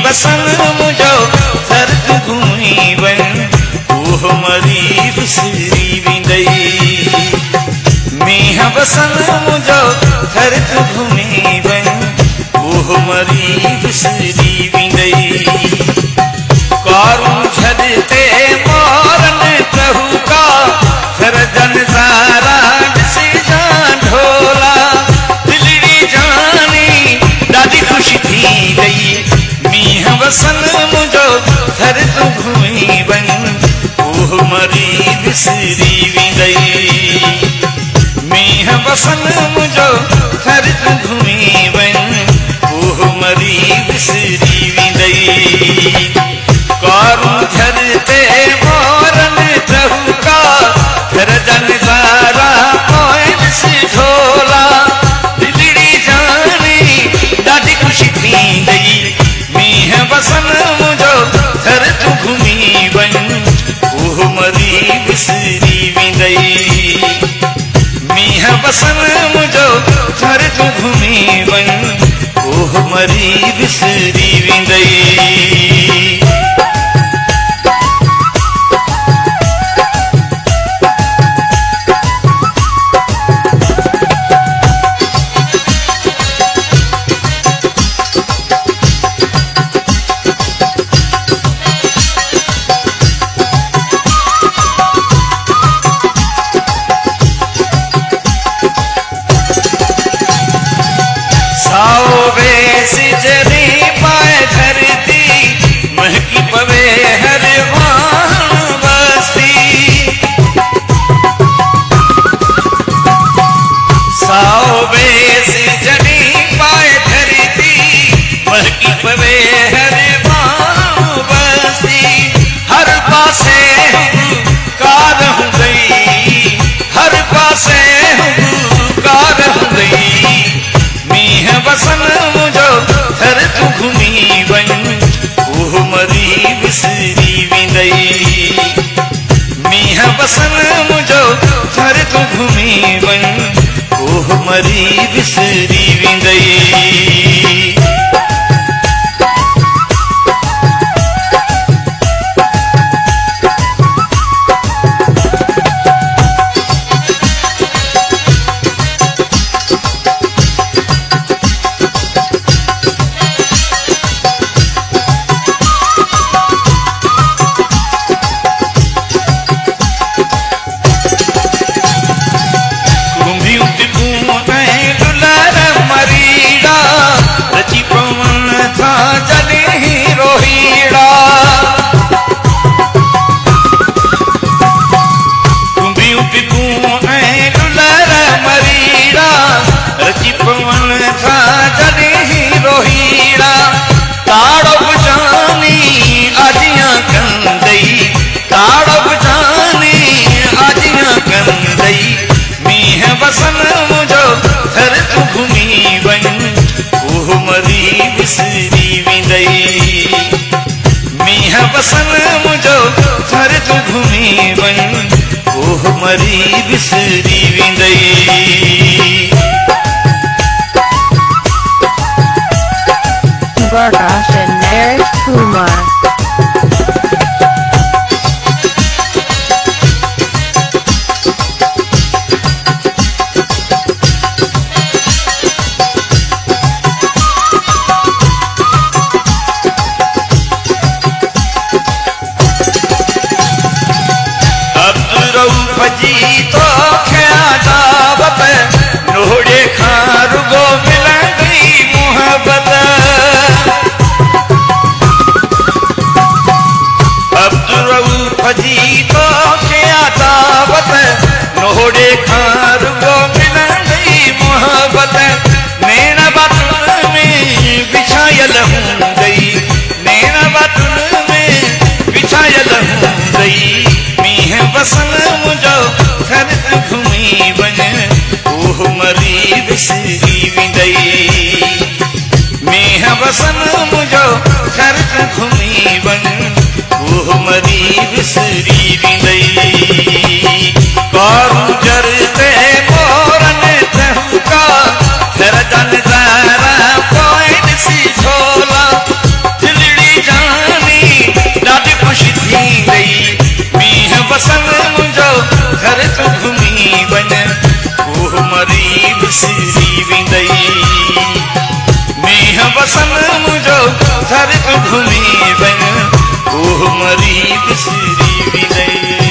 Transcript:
बसन मुझो थरक घुमी वन ओह मरी बिसरी विंदई मीह बसन मुझो थरक घुमी वन ओह मरी बिसरी विंदई कारू छदते मोरन प्रभु का सरजन सारा ॾिसी जान ढोला दिलड़ी जानी ॾाढी ख़ुशी थी गई मीह बसन मुझो थर तू घुमी वन ओह मरी बिसरी विंदई मीह बसन मुझो थर तू घुमी वन ओह मरी बिसरी विंदई कारू झरते मोरन प्रभु का सरजन सारा कोयल से ढोला दिलड़ी जानी ॾाढी ख़ुशी थी गई मीह बसन मुझो थर तू घुमी वन ओह मरी बिसरी विंदई मीह बसन मुझो थर तू घुमी वन ओह मरी बिसरी विंदई सिजरी पाए धरती महकी पवे हर वाण बस्ती साओ बेस जड़ी पाए धरती महकी पवे हर वाण बस्ती हर पासे कार हो गई हर पासे कार हो गई मीह बसन मुझो थर तू घुमी वन ओह मरी बिसरी विंदई मीह बसन मुझो थर तू घुमी वन ओह मरी बिसरी विंदई बसन मुझो थर तू घुमी वन ओह मरी बिसरी विंदई मीह बसन मुझो थर तू घुमी वन ओह मरी बिसरी विंदई Prakash and Naresh Kumar. जी तो ख्या दावत नोड़े खार गो मिलन गई मोहब्बत अब्दुल जी तो ख्या दावत नोड़े खार गो मिलन गई मोहब्बत नैना बातुल में बिछायल हूँ गई नैना बातुल में बिछायल हूँ गई मीह बसन मुझो थर घुमी वन ओह मरी बिसरी विंदई मीह बसन मुझो थर घुमी वन ओह मरी बिसरी विंदई कारू जरते मोरन तहुका सरजन सारा कोयल सी झोला दिलड़ी पत्थर घुमी बन ओह मरी बिसरी विदई